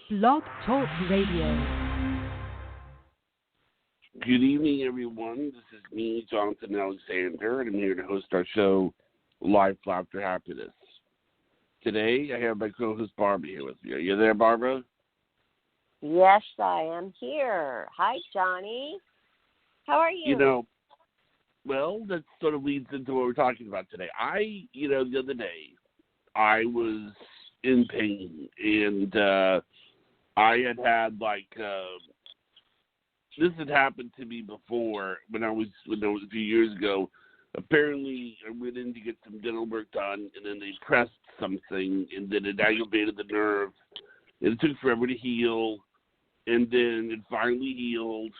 Blog Talk Radio. Good evening, everyone. This is me, Jonathan Alexander, and I'm here to host our show, Life, Laughter, Happiness. Today, I have my co-host Barbara here with me. Are you there, Barbara? Yes, I am here. Hi, Johnny. How are you? Well, that sort of leads into what we're talking about today. The other day, I was in pain, and I had this had happened to me before when I was a few years ago. Apparently, I went in to get some dental work done, and then they pressed something, and then it aggravated the nerve. And it took forever to heal, and then it finally healed.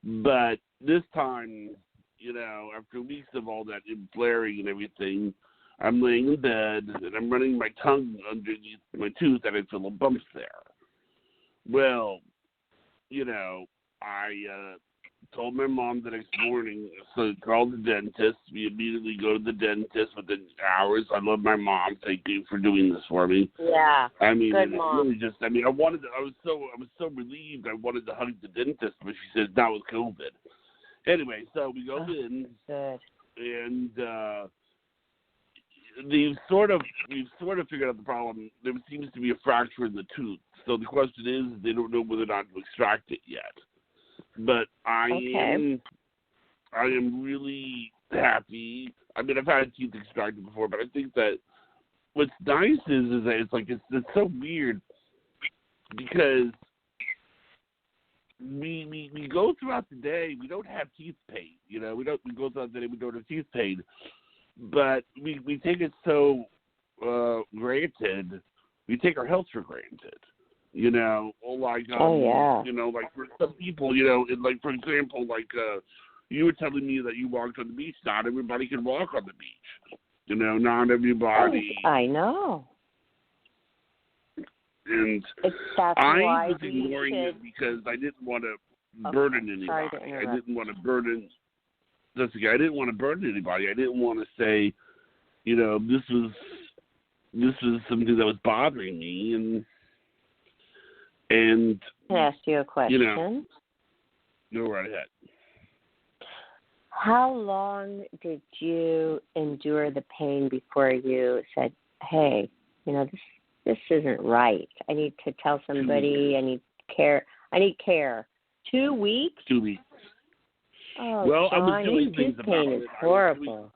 But this time, after weeks of all that flaring and everything, I'm laying in bed, and I'm running my tongue underneath my tooth, and I feel a bump there. Well, I told my mom the next morning, so I called the dentist. We immediately go to the dentist within hours. I love my mom. Thank you for doing this for me. Yeah, good mom. Really I was so relieved. I wanted to hug the dentist, but she said that was COVID. Anyway, so we go in, good. And we've sort of figured out the problem. There seems to be a fracture in the tooth. So the question is, they don't know whether or not to extract it yet. But I am really happy. I mean, I've had teeth extracted before, but I think that what's nice is that it's so weird because we go throughout the day. We don't have teeth pain. We go throughout the day. We don't have teeth pain, but we take it so granted. We take our health for granted. For some people, for example, you were telling me that you walked on the beach. Not everybody can walk on the beach. Not everybody. I know. And I was ignoring it because I didn't want to burden anybody. I didn't want to burden. That's okay. I didn't want to burden anybody. I didn't want to say, this was something that was bothering me, and Can I ask you a question? Go right ahead. How long did you endure the pain before you said, hey, this isn't right. I need to tell somebody. I need care. 2 weeks? 2 weeks. Oh, well, Johnny, I was doing things about pain it. is horrible.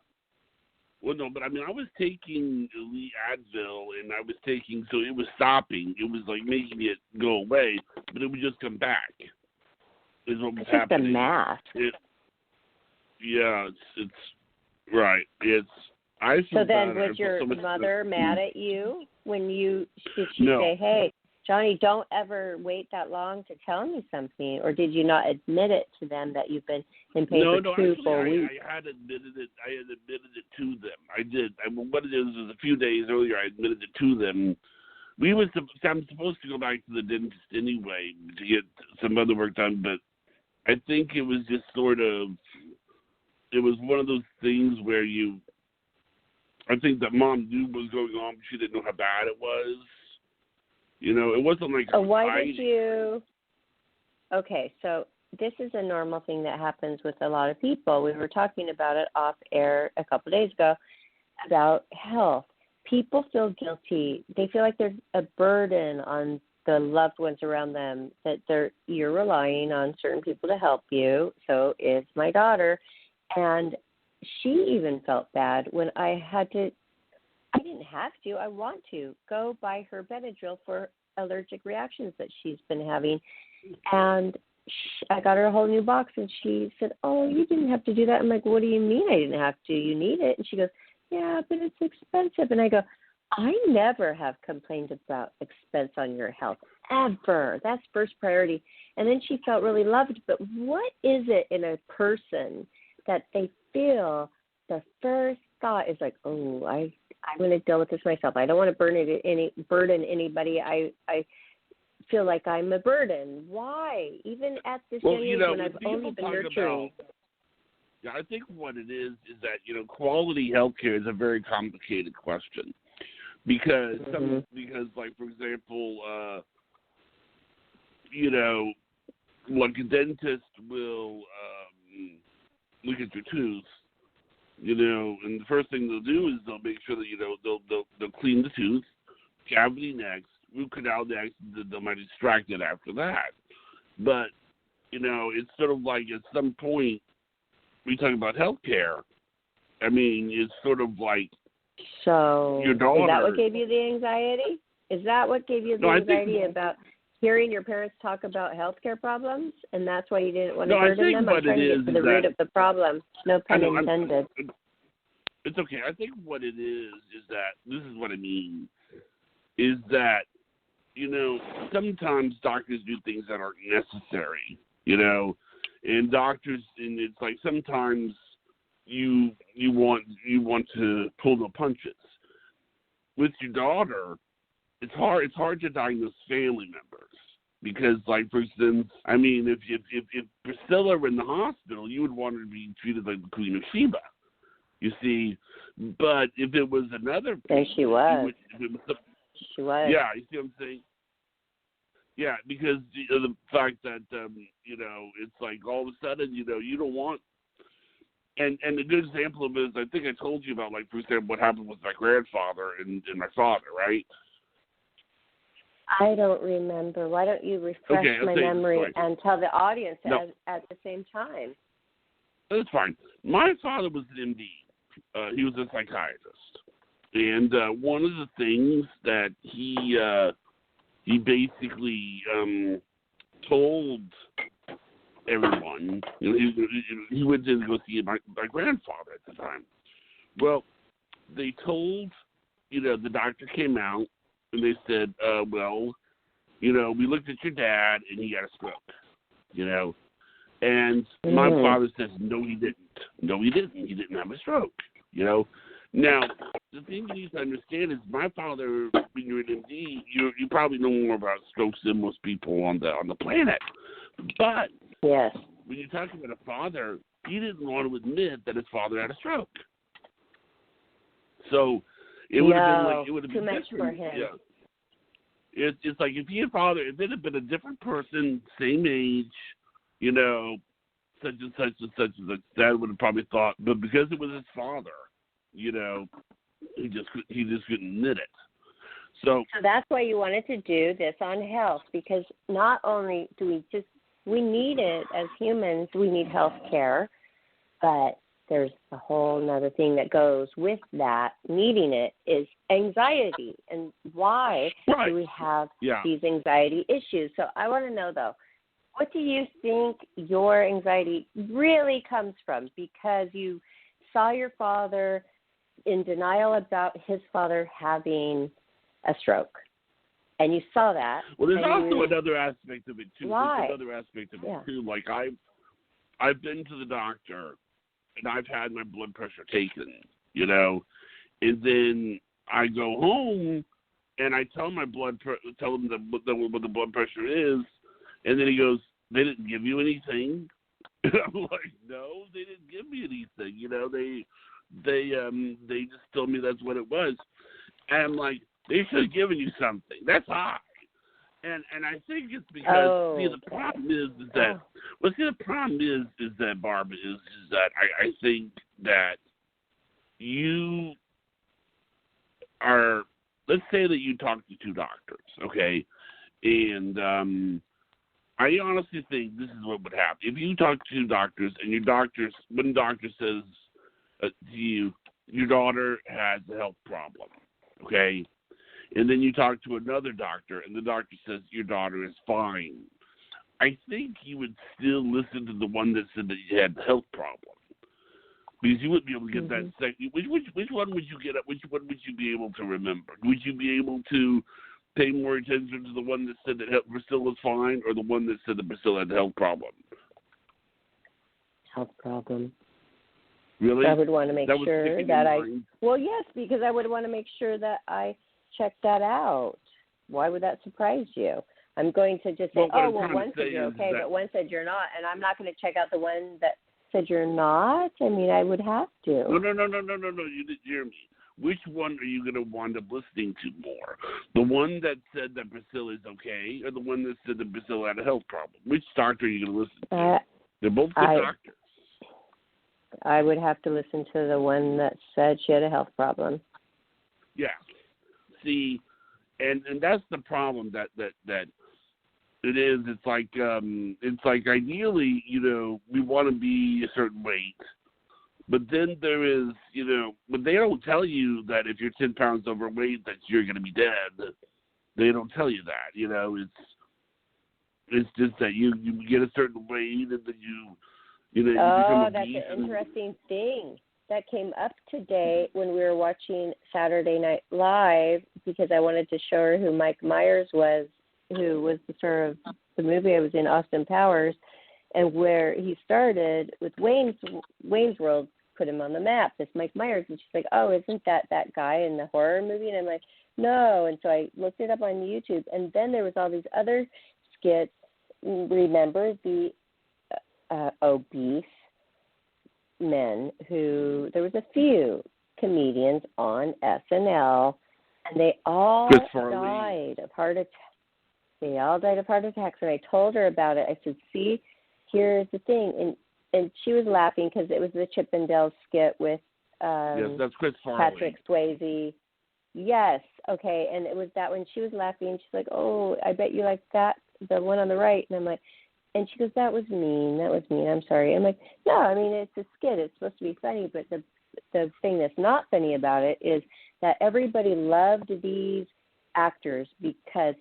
Well, no, but I was taking Elite Advil, and I was taking, so it was stopping. It was making it go away, but it would just come back. Is what was happening. It's the math. It's right. So then, was your mother mad at you did she say, "Hey, Johnny, don't ever wait that long to tell me something," or did you not admit it to them that you've been in pain for 2 full weeks? I had admitted it. I had admitted it to them. I did. What it is a few days earlier, I admitted it to them. I'm supposed to go back to the dentist anyway to get some other work done, but I think it was just it was one of those things where I think that Mom knew what was going on, but she didn't know how bad it was. It wasn't like. So why did you? Okay, so this is a normal thing that happens with a lot of people. We were talking about it off air a couple of days ago about health. People feel guilty. They feel like there's a burden on the loved ones around them that you're relying on certain people to help you. So is my daughter, and she even felt bad when I didn't have to. I want to go buy her Benadryl for allergic reactions that she's been having. And I got her a whole new box, and she said, "Oh, you didn't have to do that." I'm like, "What do you mean I didn't have to? You need it." And she goes, "Yeah, but it's expensive." And I go, I never have complained about expense on your health, ever. That's first priority. And then she felt really loved. But what is it in a person that they feel the first thought is like, oh, I'm going to deal with this myself. I don't want to burden anybody. I feel like I'm a burden. Why? Even at this young age when I've only been nurturing. I think what it is that, quality healthcare is a very complicated question. Because, like, for example, like a dentist will look at your tooth, and the first thing they'll do is they'll make sure that they'll clean the tooth, cavity next, root canal next, they might extract it after that. But it's sort of like at some point we talk about healthcare. I mean, it's sort of like your daughter. Is that what gave you the anxiety? Is that what gave you the anxiety about hearing your parents talk about healthcare problems, and that's why you didn't want to burden them? I'm trying to get to the root of the problem. No pun intended. It's okay. I think what it is that, this is what I mean, is that, sometimes doctors do things that aren't necessary, and doctors, and it's like sometimes you want to pull the punches. With your daughter, it's hard to diagnose family members because, like, for instance, I mean, if Priscilla were in the hospital, you would want her to be treated like the Queen of Sheba, you see. But if it was another person, and she was. She was. Yeah, you see what I'm saying? Yeah, because the fact that it's like all of a sudden, you don't want. And a good example of it is, I think I told you about, like, for example, what happened with my grandfather and my father, right? I don't remember. Why don't you refresh my memory and tell the audience at the same time? That's fine. My father was an MD. He was a psychiatrist. And one of the things that he basically told everyone, he went to go see my grandfather at the time. Well, they told, the doctor came out and they said, we looked at your dad and he got a stroke, And my father says, no, he didn't. No, he didn't. He didn't have a stroke, Now, the thing you need to understand is my father, when you're an MD, you probably know more about strokes than most people on the planet. But yes, when you're talking about a father, he didn't want to admit that his father had a stroke. So it would have been too much for him. Yeah. It's like if it had been a different person, same age, such and such and such and such, Dad would have probably thought, but because it was his father, he just couldn't admit it. So that's why you wanted to do this on health, because not only do we need it as humans, we need health care, but there's a whole other thing that goes with that, needing it, is anxiety. And why do we have these anxiety issues? So I want to know, though, what do you think your anxiety really comes from? Because you saw your father in denial about his father having a stroke, and you saw that. Well, there's also another aspect of it, too. Why? There's another aspect of it, too. Like, I've been to the doctor, and I've had my blood pressure taken, and then I go home, and I tell him what the blood pressure is, and then he goes, they didn't give you anything? I'm like, no, they didn't give me anything, they just told me that's what it was. And I'm like, they should have given you something. That's high. And I think it's because the problem is that the problem is that, Barbara, is that I think that you are, let's say that you talk to two doctors, okay? And I honestly think this is what would happen. If you talk to two doctors and one doctor says to you, your daughter has a health problem, okay? And then you talk to another doctor, and the doctor says your daughter is fine. I think you would still listen to the one that said that you had a health problem, because you wouldn't be able to get that second. Which one would you get? Which one would you be able to remember? Would you be able to pay more attention to the one that said that Priscilla was fine, or the one that said that Priscilla had a health problem? Health problem. Really? I would want to make sure that well, yes, because I would want to make sure that I check that out. Why would that surprise you? I'm going to just say, one said you're okay, but one said you're not, and I'm not going to check out the one that said you're not. I mean, I would have to. No. You didn't hear me. which one are you going to wind up listening to more? The one that said that Priscilla is okay, or the one that said that Priscilla had a health problem? Which doctor are you going to listen to? They're both good doctors. I would have to listen to the one that said she had a health problem. Yeah. See, and that's the problem that it is. It's like ideally, we want to be a certain weight, but then there is, but they don't tell you that if you're 10 pounds overweight that you're going to be dead. They don't tell you that. It's just that you get a certain weight and then you become obese. That's an interesting thing that came up today when we were watching Saturday Night Live, because I wanted to show her who Mike Myers was, who was the star of the movie I was in, Austin Powers, and where he started with Wayne's World, put him on the map, this Mike Myers. And she's like, oh, isn't that guy in the horror movie? And I'm like, no. And so I looked it up on YouTube, and then there was all these other skits. Remember the obese men who, there was a few comedians on SNL, and they all died of heart attacks. They all died of heart attacks, and I told her about it. I said, see, here's the thing. And she was laughing because it was the Chippendale skit with yes, that's Chris Farley. Patrick Swayze. Yes, okay, and it was that when she was laughing. She's like, oh, I bet you like that, the one on the right. And I'm like, and she goes, that was mean. I'm sorry. I'm like, no, I mean, it's a skit. It's supposed to be funny, but the thing that's not funny about it is that everybody loved these actors because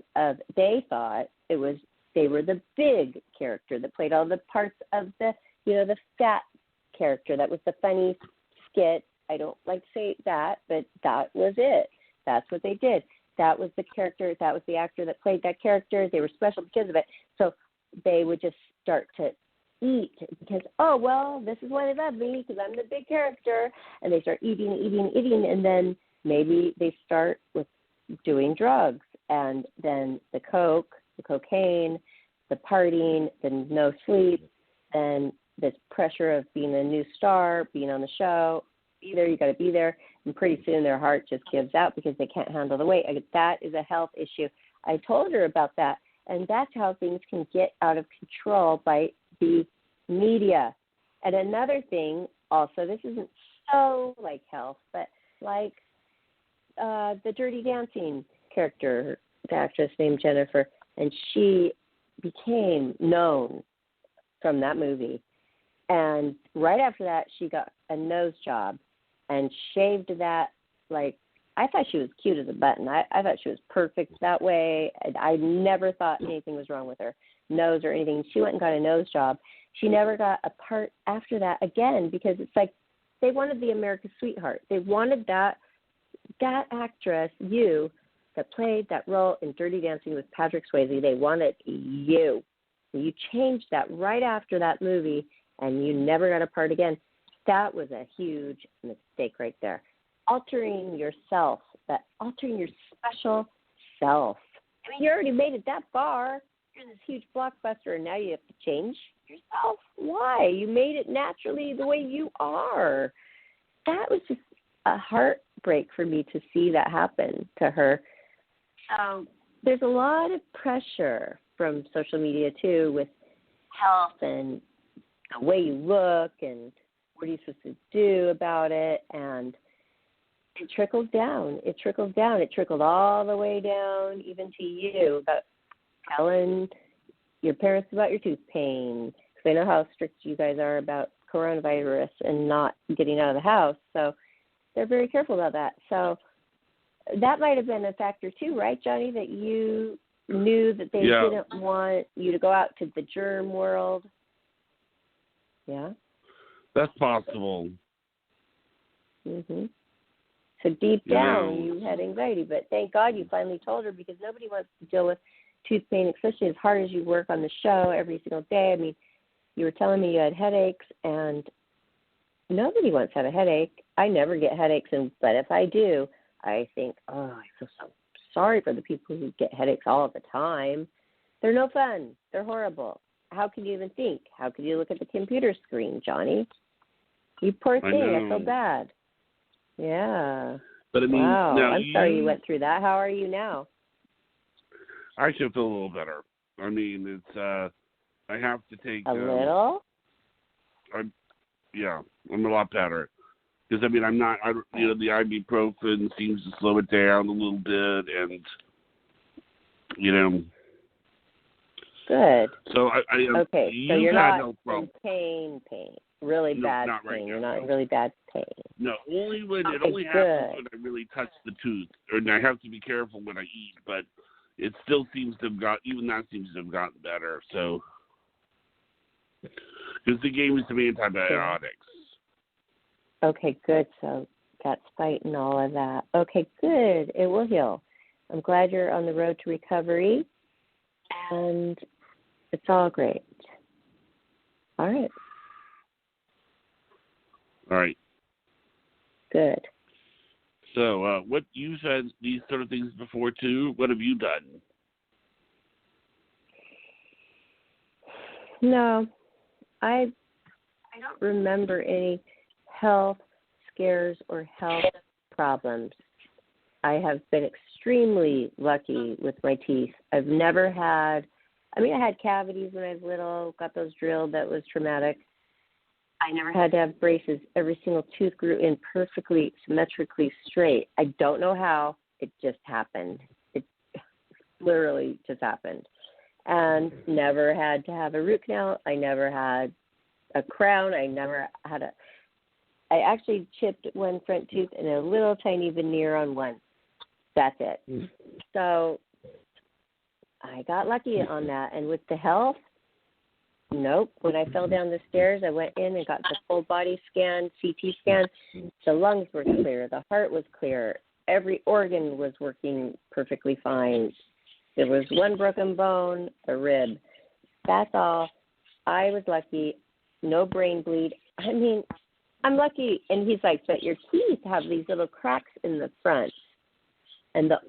they thought they were the big character that played all the parts of the fat character. That was the funny skit. I don't like to say that, but that was it. That's what they did. That was the character. That was the actor that played that character. They were special because of it. So they would just start to eat because, oh, well, this is why they love me, because I'm the big character. And they start eating, and then maybe they start with doing drugs, and then the coke, the cocaine, the partying, the no sleep, and this pressure of being a new star, being on the show. You got to be there, and pretty soon their heart just gives out because they can't handle the weight. That is a health issue. I told her about that, and that's how things can get out of control by the media. And another thing, also, this isn't so like health, but like the Dirty Dancing character, the actress named Jennifer, and she became known from that movie. And right after that, she got a nose job and shaved that. Like, I thought she was cute as a button. I thought she was perfect that way. I never thought anything was wrong with her nose or anything. She went and got a nose job. She never got a part after that again, because it's like they wanted the America's sweetheart. They wanted that actress, you, that played that role in Dirty Dancing with Patrick Swayze. They wanted you. You changed that right after that movie, and you never got a part again. That was a huge mistake right there. Altering yourself, altering your special self. I mean, you already made it that far. You're in this huge blockbuster, and now you have to change yourself. Why? You made it naturally the way you are. That was just a heartbreak for me to see that happen to her. So there's a lot of pressure from social media, too, with health and the way you look and what are you supposed to do about it. And it trickles down. It trickled all the way down even to you, about telling your parents about your tooth pain. Because I know how strict you guys are about coronavirus and not getting out of the house. So they're very careful about that. So that might have been a factor too, right, Johnny, that you knew that they didn't want you to go out to the germ world? Yeah? That's possible. Mm-hmm. So deep down, you had anxiety, but thank God you finally told her, because nobody wants to deal with tooth pain, especially as hard as you work on the show every single day. I mean, you were telling me you had headaches, and nobody wants to have a headache. I never get headaches, but if I do, I think, oh, I feel so sorry for the people who get headaches all the time. They're no fun. They're horrible. How can you even think? How can you look at the computer screen, Johnny? You poor thing. I feel bad. Yeah. But I mean, wow. now I'm sorry you went through that. How are you now? I should feel a little better. I mean, it's I have to take A little? I'm a lot better. Because I mean, I'm not. The ibuprofen seems to slow it down a little bit, and Good. So I okay. So you've you're had not no problem. in pain, really No, bad not right pain. now, You're not no. in really bad pain. No, only when it Okay, only happens good. when I really touch the tooth, and I have to be careful when I eat. But it still seems to have gotten better. So because they gave me some antibiotics. Okay, good. So that's fighting all of that. Okay, good. It will heal. I'm glad you're on the road to recovery, and it's all great. All right. All right. Good. So what you said these sort of things before too. What have you done? No, I don't remember any health scares or health problems. I have been extremely lucky with my teeth. I've never had, I had cavities when I was little, got those drilled. That was traumatic. I never had to have braces. Every single tooth grew in perfectly, symmetrically straight. I don't know how. It just happened. It literally just happened. And never had to have a root canal. I never had a crown. I actually chipped one front tooth and a little tiny veneer on one. That's it. So I got lucky on that. And with the health, nope. When I fell down the stairs, I went in and got the full body scan, CT scan. The lungs were clear. The heart was clear. Every organ was working perfectly fine. There was one broken bone, a rib. That's all. I was lucky. No brain bleed. I'm lucky. And he's like, but your teeth have these little cracks in the front. And the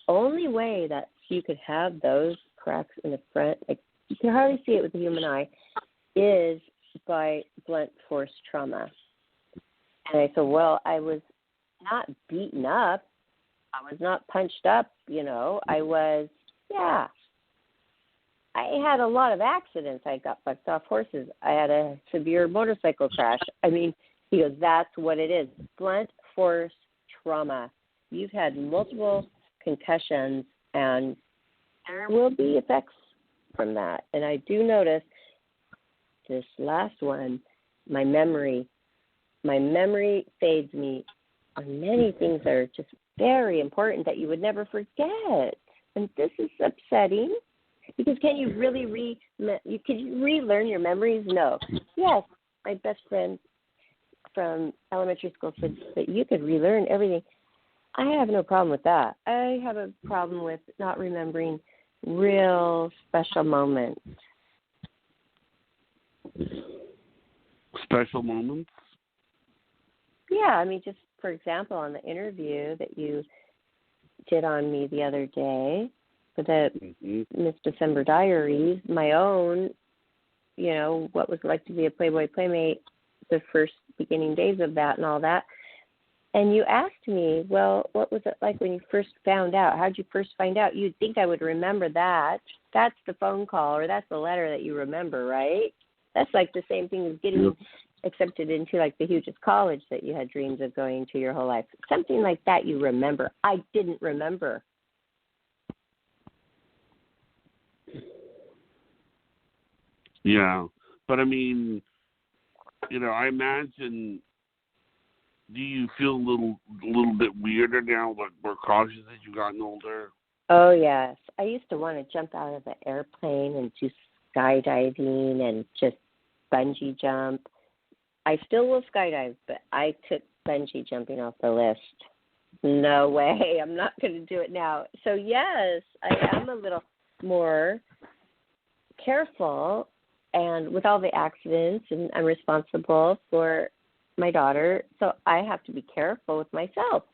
only way that you could have those cracks in the front, like you can hardly see it with the human eye, is by blunt force trauma. And I said, well, I was not beaten up. I was not punched up, I was, I had a lot of accidents. I got fucked off horses. I had a severe motorcycle crash. He goes, that's what it is. Blunt force trauma. You've had multiple concussions, and there will be effects from that. And I do notice this last one, my memory fades me on many things that are just very important that you would never forget. And this is upsetting because can you really relearn your memories? No. Yes, my best friend from elementary school said that you could relearn everything. I have no problem with that. I have a problem with not remembering real special moments. Special moments? Yeah, just for example, on the interview that you did on me the other day for the Miss December Diaries, my own, what was it like to be a Playboy Playmate, the first beginning days of that and all that. And you asked me, well, what was it like when you first found out? How did you first find out? You'd think I would remember that. That's the phone call or that's the letter that you remember, right? That's like the same thing as getting accepted into like the hugest college that you had dreams of going to your whole life. Something like that you remember. I didn't remember. Yeah. But I imagine, do you feel a little bit weirder now, like more cautious as you've gotten older? Oh, yes. I used to want to jump out of the airplane and do skydiving and just bungee jump. I still will skydive, but I took bungee jumping off the list. No way. I'm not going to do it now. So, yes, I am a little more careful. And with all the accidents, and I'm responsible for my daughter, so I have to be careful with myself.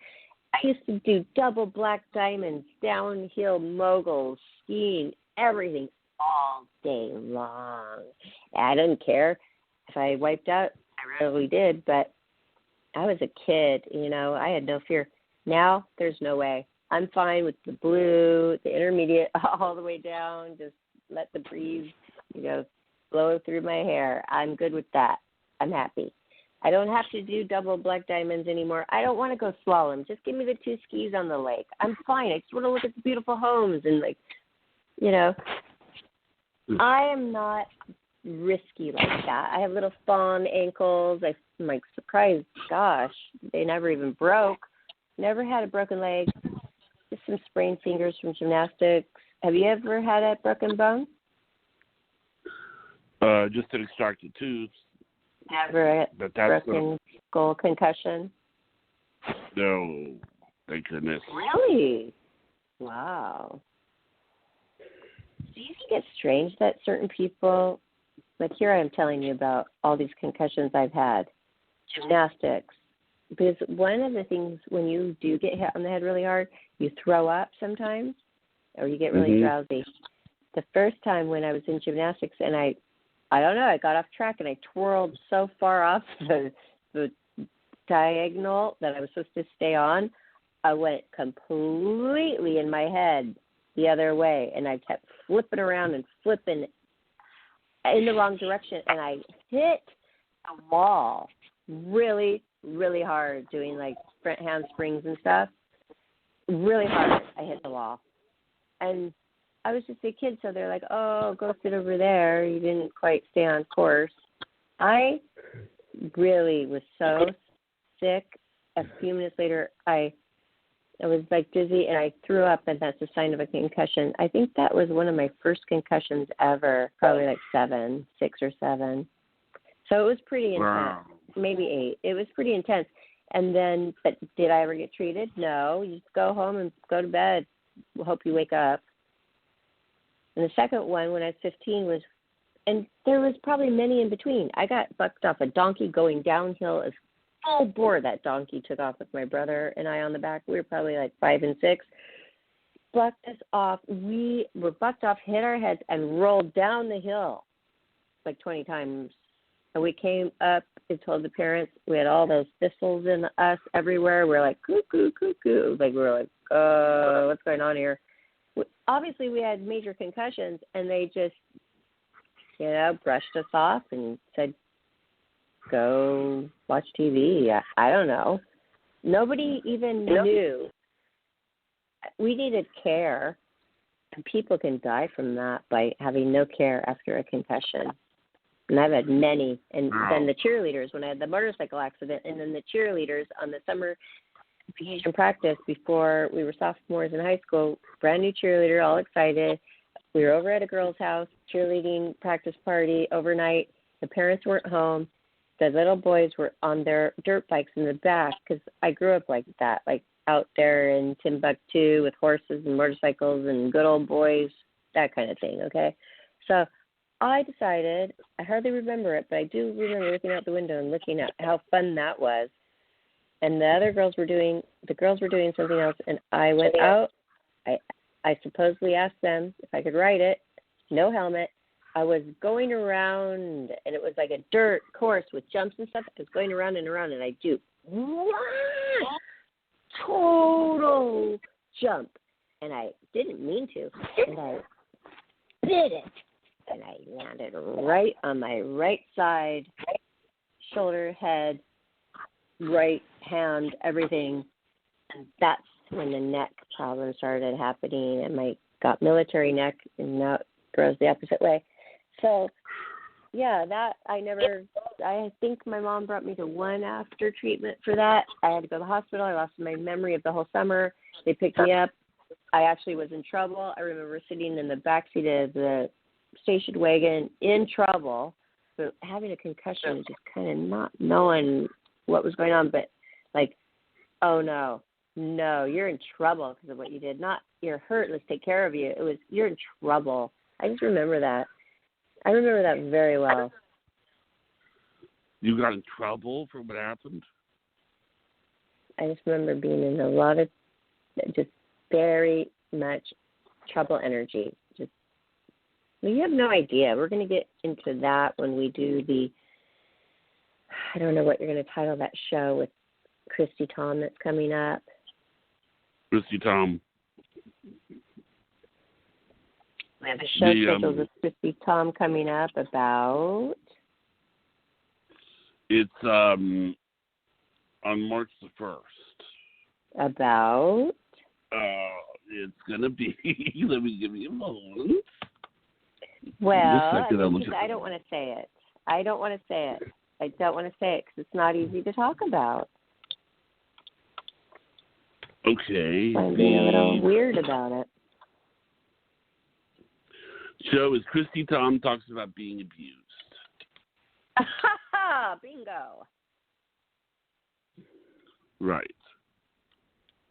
I used to do double black diamonds, downhill moguls, skiing, everything all day long. I didn't care if I wiped out. I rarely did, but I was a kid, I had no fear. Now there's no way. I'm fine with the blue, the intermediate, all the way down. Just let the breeze, blow through my hair. I'm good with that. I'm happy. I don't have to do double black diamonds anymore. I don't want to go slalom. Just give me the 2 skis on the lake. I'm fine. I just want to look at the beautiful homes and, I am not risky like that. I have little fawn ankles. I'm like surprised. Gosh, they never even broke. Never had a broken leg. Just some sprained fingers from gymnastics. Have you ever had a broken bone? Just an extracted tooth. Never a broken skull concussion? No, thank goodness. Really? Wow. Do you think it's strange that certain people, like here I am telling you about all these concussions I've had, gymnastics, because one of the things when you do get hit on the head really hard, you throw up sometimes or you get really drowsy. The first time when I was in gymnastics and I don't know, I got off track and I twirled so far off the diagonal that I was supposed to stay on, I went completely in my head the other way, and I kept flipping around and flipping in the wrong direction, and I hit a wall really, really hard, doing like front handsprings and stuff. Really hard, I hit the wall. And I was just a kid, so they're like, oh, go sit over there. You didn't quite stay on course. I really was so sick. A few minutes later, I was like dizzy, and I threw up, and that's a sign of a concussion. I think that was one of my first concussions ever, probably like 6 or 7. So it was pretty intense, maybe 8. It was pretty intense. And then, but did I ever get treated? No. You just go home and go to bed. We'll hope you wake up. And the second one, when I was 15, and there was probably many in between. I got bucked off a donkey going downhill as full bore. That donkey took off with my brother and I on the back. We were probably like 5 and 6. Bucked us off. We were bucked off, hit our heads, and rolled down the hill like 20 times. And we came up and told the parents we had all those thistles in us everywhere. We were like, cuckoo, cuckoo. Like, we were like, what's going on here? Obviously, we had major concussions, and they just, brushed us off and said, go watch TV. I don't know. Nobody even knew. We needed care, and people can die from that by having no care after a concussion. And I've had many. And then the cheerleaders, when I had the motorcycle accident, and then the cheerleaders on the summer vacation practice before we were sophomores in high school, brand new cheerleader, all excited. We were over at a girl's house, cheerleading practice party overnight. The parents weren't home. The little boys were on their dirt bikes in the back, because I grew up like that, like out there in Timbuktu with horses and motorcycles and good old boys, that kind of thing, okay? So I decided, I hardly remember it, but I do remember looking out the window and looking at how fun that was. And the girls were doing something else, and I went out. I supposedly asked them if I could ride it, no helmet. I was going around, and it was like a dirt course with jumps and stuff. I was going around and around, and I do total jump, and I didn't mean to, and I did it, and I landed right on my right side, shoulder, head, right hand, everything. And that's when the neck problem started happening, and I got military neck, and now it grows the opposite way. So, yeah, that I think my mom brought me to one after treatment for that. I had to go to the hospital. I lost my memory of the whole summer. They picked me up. I actually was in trouble. I remember sitting in the backseat of the station wagon in trouble, but having a concussion and just kind of not knowing what was going on, but like, oh no, you're in trouble because of what you did. Not you're hurt, let's take care of you. It was you're in trouble. I just remember that. I remember that very well. You got in trouble for what happened? I just remember being in a lot of just very much trouble energy. Just you have no idea. We're going to get into that when we do I don't know what you're going to title that show with Christy Tom that's coming up. Christy Tom. We have a show scheduled with Christy Tom coming up about. It's on March the 1st. About. It's gonna be. Let me give you a moment. Well, I don't want to say it. I don't want to say it because it's not easy to talk about. Okay. I'm being a little weird about it. Show is Christy Tom talks about being abused. Bingo. Right.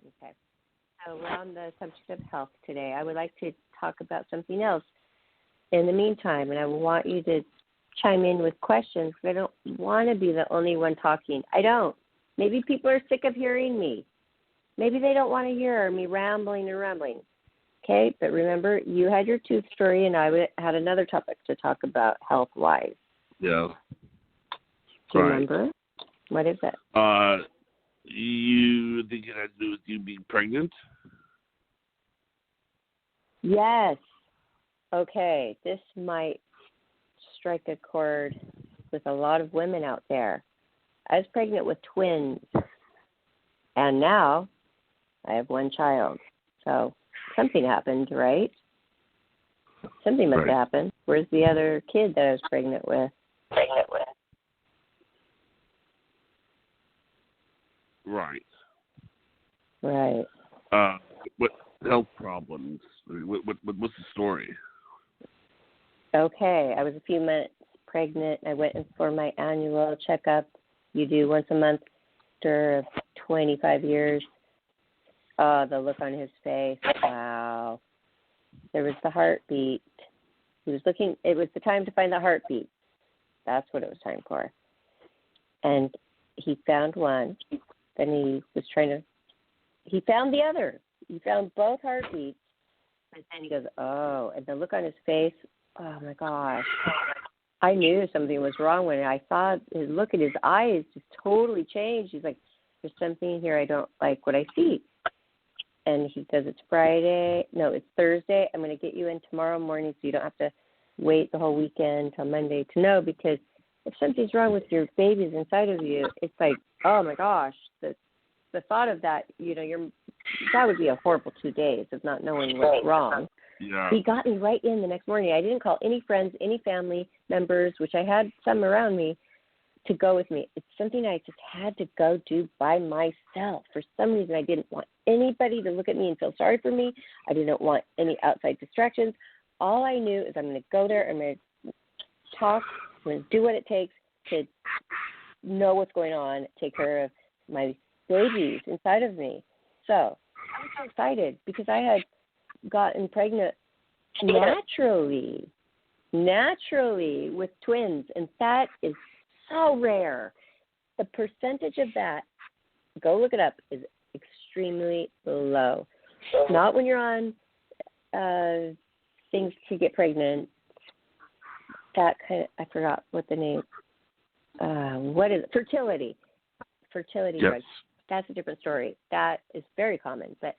Okay. So we're on the subject of health today. I would like to talk about something else in the meantime, and I want you to chime in with questions. I don't want to be the only one talking. I don't. Maybe people are sick of hearing me. Maybe they don't want to hear me rambling and rambling. Okay, but remember, you had your tooth story, and I had another topic to talk about health-wise. Yeah. Do you remember? What is it? You think it had to do with you being pregnant? Yes. Okay, this might strike a chord with a lot of women out there. I was pregnant with twins, and now I have one child. So something happened, right? Something must have happened. Where's the other kid that I was pregnant with? Right. Right. What health problems? What's the story? Okay, I was a few months pregnant. I went in for my annual checkup. You do once a month after 25 years. Oh, the look on his face. Wow. There was the heartbeat. He was looking. It was the time to find the heartbeat. That's what it was time for. And he found one. Then he found the other. He found both heartbeats. And then he goes, oh, and the look on his face, oh my gosh. I knew something was wrong when I saw his look at his eyes just totally changed. He's like, there's something here I don't like what I see. And he says, it's Thursday. I'm going to get you in tomorrow morning so you don't have to wait the whole weekend till Monday to know, because if something's wrong with your babies inside of you, it's like, oh my gosh, the thought of that, that would be a horrible 2 days of not knowing what's wrong. Yeah. He got me right in the next morning. I didn't call any friends, any family members, which I had some around me, to go with me. It's something I just had to go do by myself. For some reason, I didn't want anybody to look at me and feel sorry for me. I didn't want any outside distractions. All I knew is I'm going to go there, I'm going to talk, I'm going to do what it takes to know what's going on, take care of my babies inside of me. So I was so excited because I had gotten pregnant naturally with twins, and that is so rare. The percentage of that, go look it up, is extremely low. Not when you're on things to get pregnant. That kind of, I forgot what the name. What is it? Fertility drugs. That's a different story. That is very common. But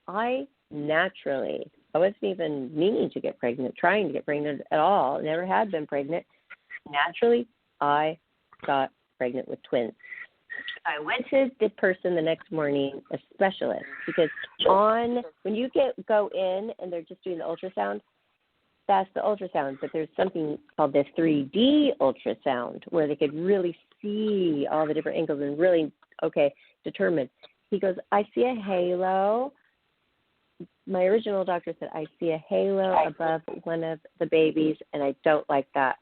I wasn't even meaning to get pregnant, trying to get pregnant at all. Never had been pregnant. Naturally, I got pregnant with twins. I went to the person the next morning, a specialist, because when you go in and they're just doing the ultrasound, that's the ultrasound. But there's something called the 3D ultrasound where they could really see all the different angles and really, determine. He goes, I see a halo. My original doctor said, I see a halo above one of the babies, and I don't like that.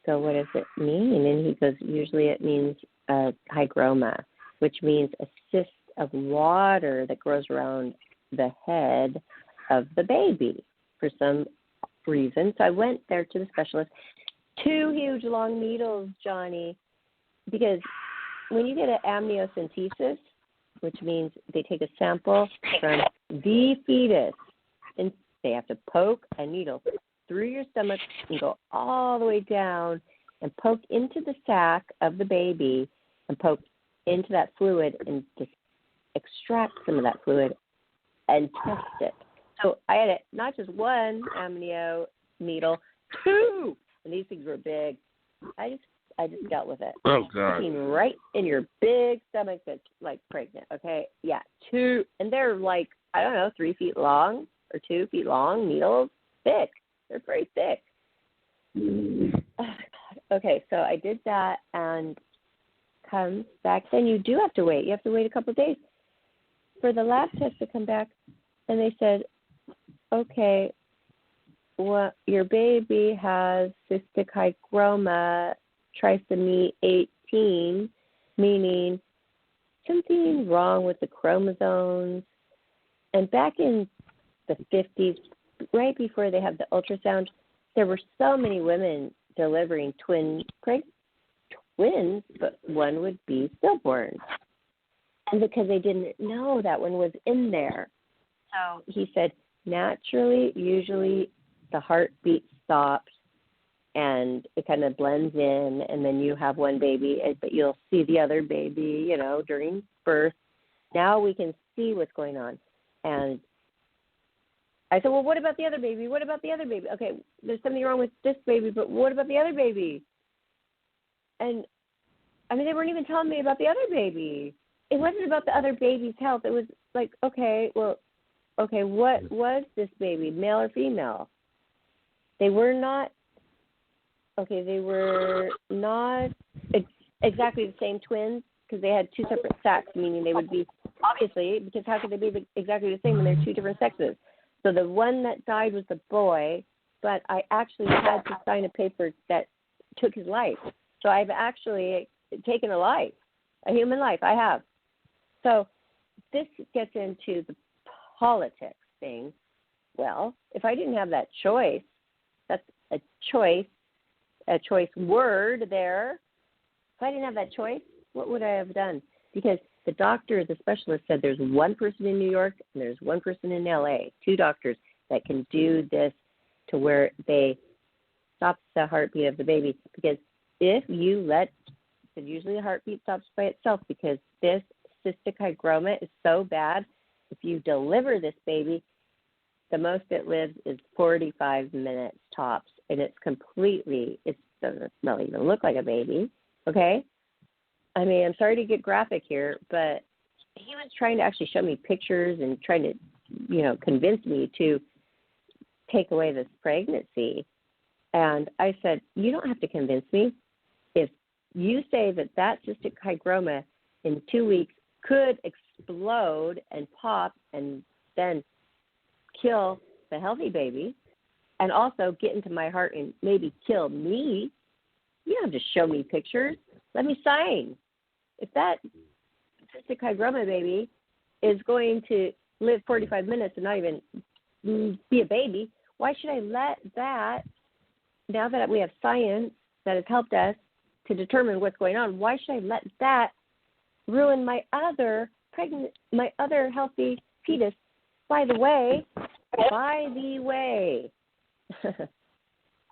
So what does it mean? And he goes, usually it means hygroma, which means a cyst of water that grows around the head of the baby for some reason. So I went there to the specialist. 2 huge long needles, Johnny, because when you get an amniocentesis, which means they take a sample from the fetus, and they have to poke a needle through your stomach and go all the way down and poke into the sac of the baby and poke into that fluid and just extract some of that fluid and test it. So I had not just one amnio needle, 2, and these things were big. I just dealt with it. Oh God! Sticking right in your big stomach that's like pregnant. Okay, yeah, 2, and they're like, I don't know, 3 feet long or 2 feet long needles, thick. They're pretty thick. Oh my God. Okay, so I did that, and comes back. Then you do have to wait. You have to wait a couple of days for the lab test to come back, and they said, okay, well, your baby has cystic hygroma trisomy 18, meaning something wrong with the chromosomes. And back in the 50s, right before they had the ultrasound, there were so many women delivering twins, but one would be stillborn. And because they didn't know that one was in there. So he said, naturally, usually the heartbeat stops and it kind of blends in, and then you have one baby, but you'll see the other baby, during birth. Now we can see what's going on. And I said, well, what about the other baby? What about the other baby? Okay, there's something wrong with this baby, but what about the other baby? And, they weren't even telling me about the other baby. It wasn't about the other baby's health. It was like, okay, what was this baby, male or female? They were not exactly the same twins because they had 2 separate sacks, meaning they would be, obviously, because how could they be exactly the same when they're 2 different sexes? So the one that died was the boy, but I actually had to sign a paper that took his life. So I've actually taken a human life. I have. So this gets into the politics thing. Well, if I didn't have that choice, that's a choice word there. If I didn't have that choice, what would I have done? Because the doctor, the specialist, said there's one person in New York and there's one person in L.A., 2 doctors that can do this to where they stop the heartbeat of the baby. Because if you usually the heartbeat stops by itself because this cystic hygroma is so bad. If you deliver this baby, the most it lives is 45 minutes tops, and it doesn't even look like a baby, okay? I'm sorry to get graphic here, but he was trying to actually show me pictures and trying to, convince me to take away this pregnancy. And I said, you don't have to convince me. If you say that cystic hygroma in 2 weeks could explode and pop and then kill the healthy baby and also get into my heart and maybe kill me, you don't have to show me pictures. Let me sign. If that cystic hygroma baby is going to live 45 minutes and not even be a baby, why should I let that, now that we have science that has helped us to determine what's going on, why should I let that ruin my other healthy fetus? By the way,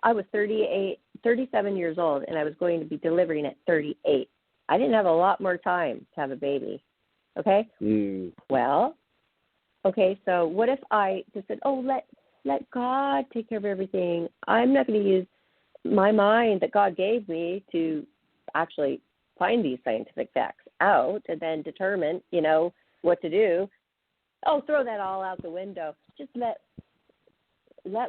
I was 37 years old, and I was going to be delivering at 38. I didn't have a lot more time to have a baby, okay? Well, okay, so what if I just said, let God take care of everything. I'm not going to use my mind that God gave me to actually find these scientific facts out and then determine, what to do. Oh, throw that all out the window. Just let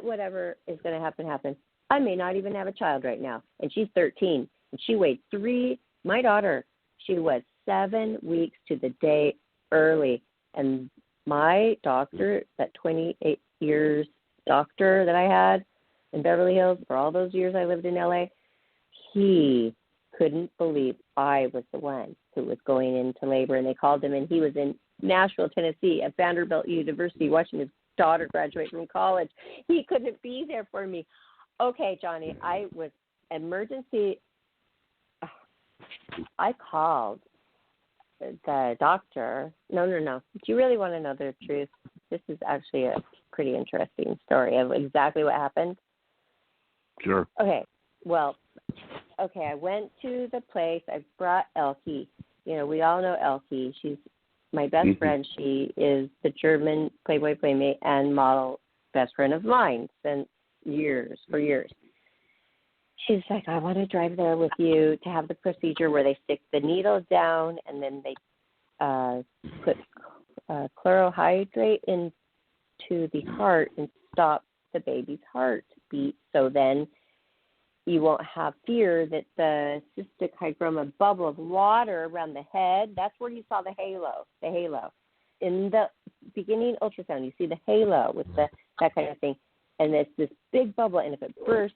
whatever is going to happen. I may not even have a child right now, and she's 13, and she weighed 3. My daughter, she was 7 weeks to the day early, and my doctor, that 28 years doctor that I had in Beverly Hills for all those years I lived in L.A., he couldn't believe I was the one who was going into labor, and they called him, and he was in Nashville, Tennessee, at Vanderbilt University, watching his daughter graduate from college. He couldn't be there for me. Okay, Johnny, I was emergency. I called the doctor. No. Do you really want to know the truth? This is actually a pretty interesting story of exactly what happened. Sure. Okay. Well, I went to the place. I brought Elkie. we all know Elke. She's my best friend. She is the German Playboy Playmate and model best friend of mine since for years. She's like, I want to drive there with you to have the procedure where they stick the needle down and then they put chlorohydrate into the heart and stop the baby's heartbeat. So then you won't have fear that the cystic hygroma bubble of water around the head, that's where you saw the halo. In the beginning ultrasound, you see the halo with that kind of thing. And it's this big bubble, and if it bursts,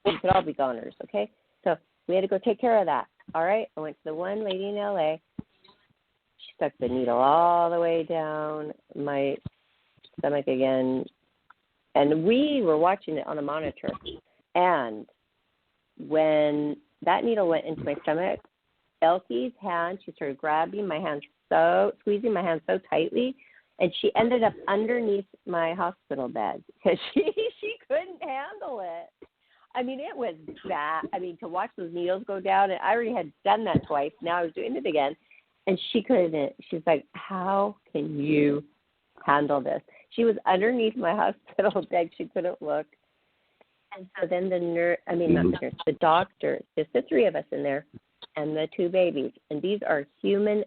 we could all be goners, okay? So we had to go take care of that, all right? I went to the one lady in L.A. She stuck the needle all the way down my stomach again, and we were watching it on a monitor. And when that needle went into my stomach, Elke's hand, she started grabbing my hand squeezing my hand so tightly, and she ended up underneath my hospital bed because she couldn't handle it. I mean, it was bad. I mean, to watch those needles go down, and I already had done that twice. Now I was doing it again, and she couldn't. She's like, how can you handle this? She was underneath my hospital bed. She couldn't look. And so then the doctor, just the three of us in there, and the two babies. And these are human.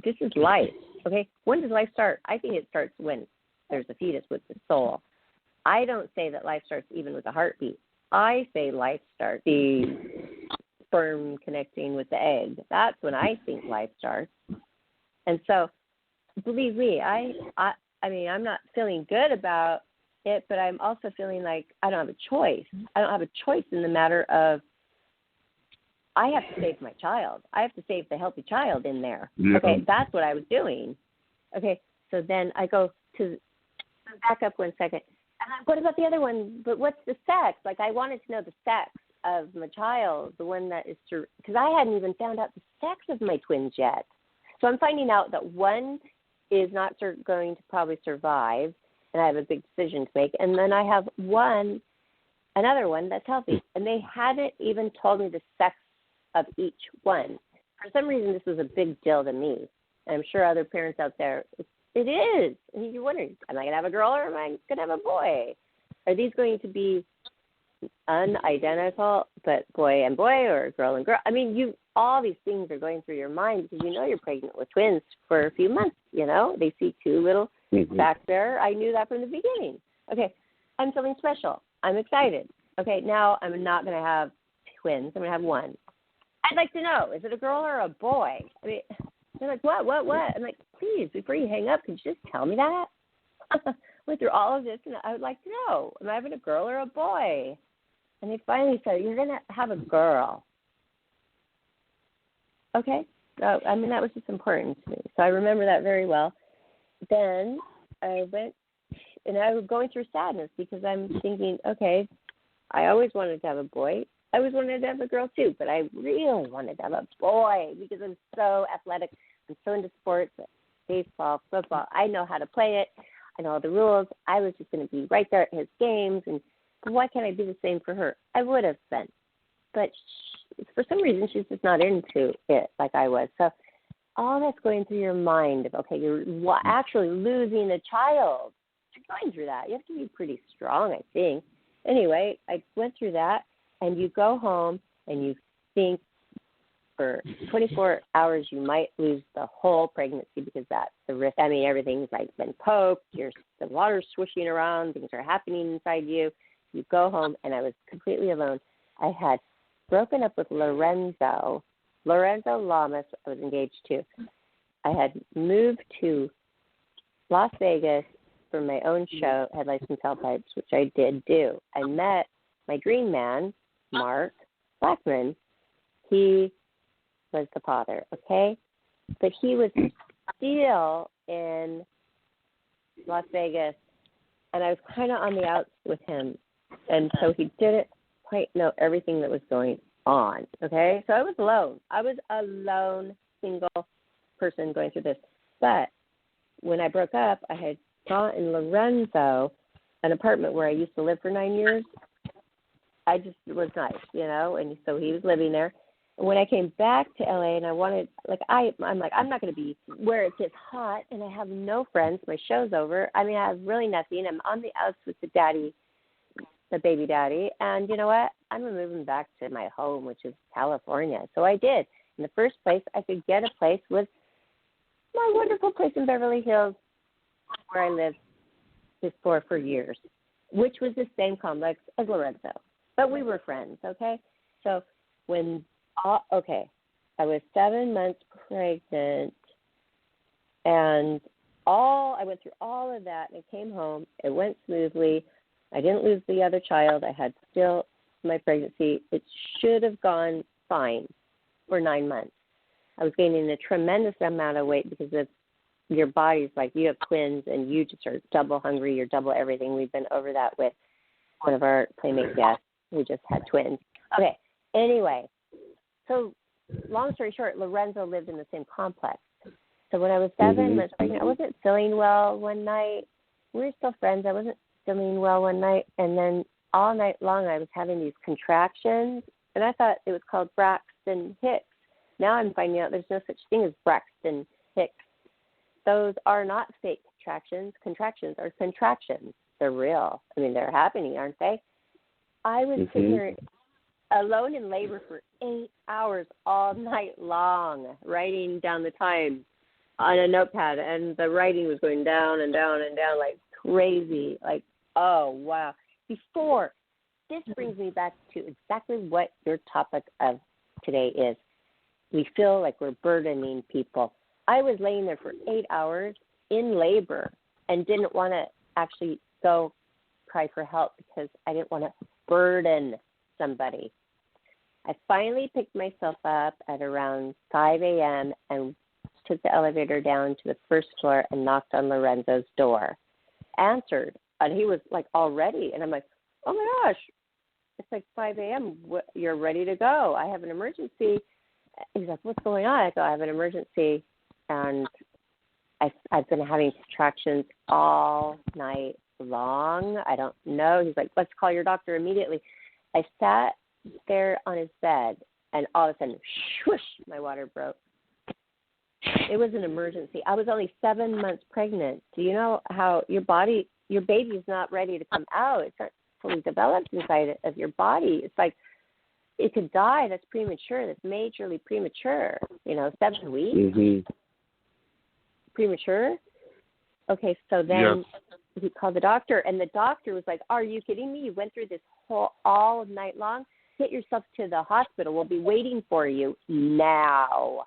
This is life, okay? When does life start? I think it starts when there's a fetus with the soul. I don't say that life starts even with a heartbeat. I say life starts the sperm connecting with the egg. That's when I think life starts. And so, believe me, I mean, I'm not feeling good about it, but I'm also feeling like I don't have a choice. I don't have a choice in the matter of I have to save my child. I have to save the healthy child in there. Yeah. Okay, that's what I was doing. Okay, so then I go to back up 1 second. And then what about the other one? But what's the sex? Like, I wanted to know the sex of my child, the one that is, because I hadn't even found out the sex of my twins yet. So I'm finding out that one is not going to probably survive, and I have a big decision to make. And then I have another one that's healthy, and they hadn't even told me the sex of each one. For some reason, this was a big deal to me, and I'm sure other parents out there, it is. And you're wondering, am I going to have a girl or am I going to have a boy? Are these going to be unidentical, but boy and boy, or girl and girl? I mean, all these things are going through your mind because you're pregnant with twins for a few months, They see two little back there. I knew that from the beginning. Okay, I'm feeling special. I'm excited. Okay, now I'm not going to have twins. I'm going to have one. I'd like to know, is it a girl or a boy? I mean, they're like, what? I'm like, please, before you hang up, could you just tell me that? Went through all of this, and I would like to know, am I having a girl or a boy? And they finally said, you're going to have a girl. Okay? So, I mean, that was just important to me. So I remember that very well. Then I went, and I was going through sadness because I'm thinking, okay, I always wanted to have a boy. I always wanted to have a girl too, but I really wanted to have a boy because I'm so athletic. I'm so into sports, baseball, football. I know how to play it. I know all the rules. I was just going to be right there at his games, and why can't I do the same for her? I would have been. But for some reason, she's just not into it like I was. So all that's going through your mind of, okay, you're actually losing a child. You're going through that. You have to be pretty strong, I think. Anyway, I went through that. And you go home and you think for 24 hours you might lose the whole pregnancy because that's the risk. I mean, everything's like been poked, the water's swishing around, things are happening inside you. You go home, and I was completely alone. I had broken up with Lorenzo Lamas, I was engaged to. I had moved to Las Vegas for my own show, Head Lights and Tailpipes, which I did do. I met my dream man, Mark Blackman. He was the father, okay? But he was still in Las Vegas, and I was kind of on the outs with him, and so he didn't quite know everything that was going on, okay? So I was alone. I was a lone, single person going through this. But when I broke up, I had got in Lorenzo an apartment where I used to live for 9 years. I just was nice, and so he was living there. when I came back to LA and I wanted, like, I'm like, I'm not going to be where it gets hot and I have no friends. My show's over. I mean, I have really nothing. I'm on the outs with the baby daddy. And you know what? I'm moving back to my home, which is California. So I did. In the first place, I could get a place with my wonderful place in Beverly Hills where I lived before for years, which was the same complex as Lorenzo. But we were friends, okay? So when, I was 7 months pregnant, and I went through all of that, and I came home. It went smoothly. I didn't lose the other child. I had still my pregnancy. It should have gone fine for 9 months. I was gaining a tremendous amount of weight because of your body's like, you have twins and you just are double hungry, you're double everything. We've been over that with one of our Playmate guests who just had twins. Okay, anyway, so long story short, Lorenzo lived in the same complex. So when I was 7 months pregnant, I wasn't feeling well one night. We were still friends. I wasn't feeling well one night, and then all night long I was having these contractions, and I thought it was called Braxton Hicks. Now I'm finding out there's no such thing as Braxton Hicks. Those are not fake contractions. Contractions are contractions. They're real. I mean, they're happening, aren't they? I was sitting here alone in labor for 8 hours all night long, writing down the time on a notepad, and the writing was going down and down and down like crazy. Like, oh, wow. This brings me back to exactly what your topic of today is. We feel like we're burdening people. I was laying there for 8 hours in labor and didn't want to actually go cry for help because I didn't want to burden somebody. I finally picked myself up at around 5 a.m. and took the elevator down to the first floor and knocked on Lorenzo's door. Answered, and he was like all ready. And I'm like, oh my gosh, it's like 5 a.m. You're ready to go. I have an emergency. He's like, what's going on? I go, I have an emergency, and I've been having contractions all night long. I don't know. He's like, let's call your doctor immediately. I sat there on his bed, and all of a sudden, swoosh, my water broke. It was an emergency. I was only 7 months pregnant. Do you know how your baby's not ready to come out? It's not fully developed inside of your body. It's like it could die. That's premature. That's majorly premature. 7 weeks. Premature. Okay, so then he called the doctor, and the doctor was like, are you kidding me? You went through this all night long? Get yourself to the hospital. We'll be waiting for you now.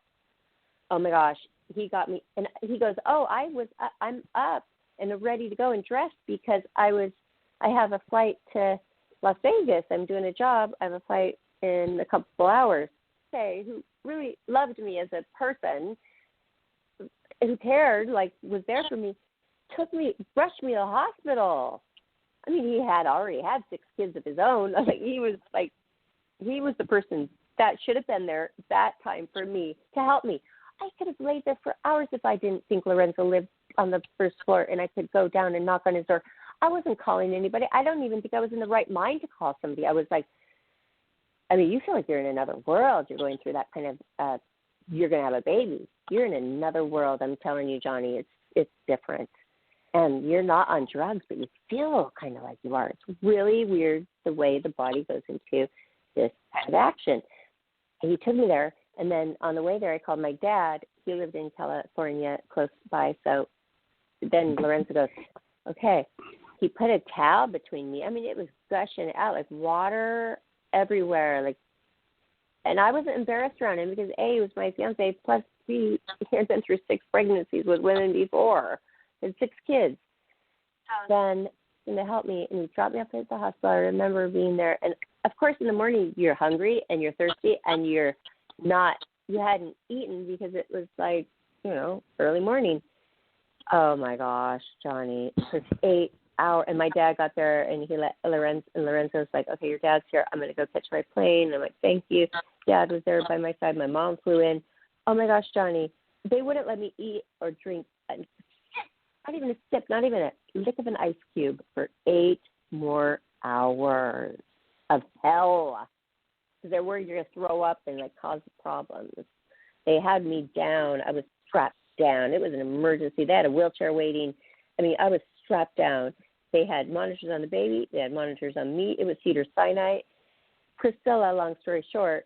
Oh my gosh, he got me, and he goes, I'm up and ready to go and dressed because I have a flight to Las Vegas. I'm doing a job. I have a flight in a couple hours. Who really loved me as a person, who cared, like was there for me, rushed me to the hospital. I mean, he had already had 6 kids of his own. Like he was the person that should have been there that time for me to help me. I could have laid there for hours if I didn't think Lorenzo lived on the first floor and I could go down and knock on his door. I wasn't calling anybody. I don't even think I was in the right mind to call somebody. I was like, I mean, you feel like you're in another world. You're going through that kind of, you're going to have a baby. You're in another world. I'm telling you, Johnny, it's different. And you're not on drugs, but you feel kind of like you are. It's really weird the way the body goes into this kind of action. And he took me there. And then on the way there, I called my dad. He lived in California close by. So then Lorenzo goes, okay. He put a towel between me. I mean, it was gushing out, like water everywhere. And I wasn't embarrassed around him because, A, he was my fiancé, plus he had been through 6 pregnancies with women before. He had 6 kids. Then he helped me, and he dropped me off at the hospital. I remember being there. And, of course, in the morning, you're hungry and you're thirsty and you hadn't eaten because it was like, early morning. Oh, my gosh, Johnny. It was 8 hours. And my dad got there, and he let Lorenzo's like, okay, your dad's here. I'm going to go catch my plane. And I'm like, thank you. Dad was there by my side. My mom flew in. Oh, my gosh, Johnny. They wouldn't let me eat or drink, not even a sip, not even a lick of an ice cube for 8 more hours of hell. because they're worried you're going to throw up and, like, cause problems. They had me down. I was strapped down. It was an emergency. They had a wheelchair waiting. I mean, I was strapped down. They had monitors on the baby. They had monitors on me. It was Cedars-Sinai. Priscilla, long story short,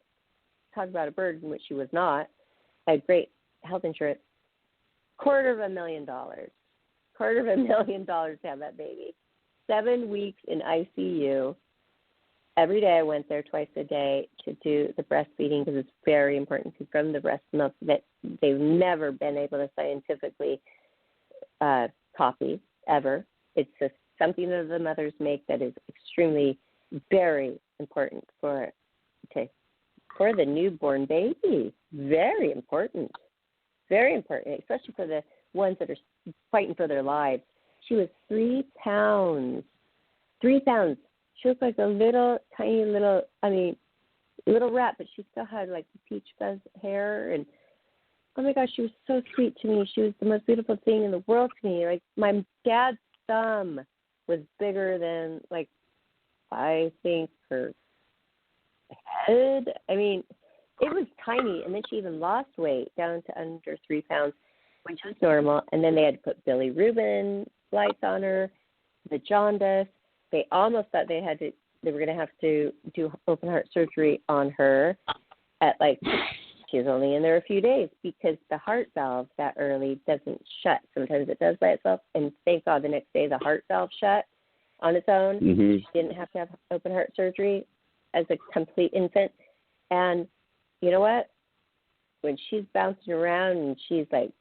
talk about a burden, which she was not. I had great health insurance. $250,000. $250,000 to have that baby. 7 weeks in ICU. Every day I went there twice a day to do the breastfeeding because it's very important to from the breast milk that they've never been able to scientifically copy ever. It's just something that the mothers make that is extremely very important for the newborn baby. Very important. Very important, especially for the ones that are fighting for their lives. She was 3 pounds. 3 pounds. She looked like a little, tiny little, little rat, but she still had, like, peach fuzz hair. And, oh, my gosh, she was so sweet to me. She was the most beautiful thing in the world to me. Like, my dad's thumb was bigger than, like, I think her head. I mean, it was tiny. And then she even lost weight down to under 3 pounds, which was normal. And then they had to put bilirubin lights on her, the jaundice. They almost thought they were going to have to do open heart surgery on her at, like, she was only in there a few days because the heart valve that early doesn't shut. Sometimes it does by itself. And thank God the next day the heart valve shut on its own. Mm-hmm. She didn't have to have open heart surgery as a complete infant. And you know what? When she's bouncing around and she's, like,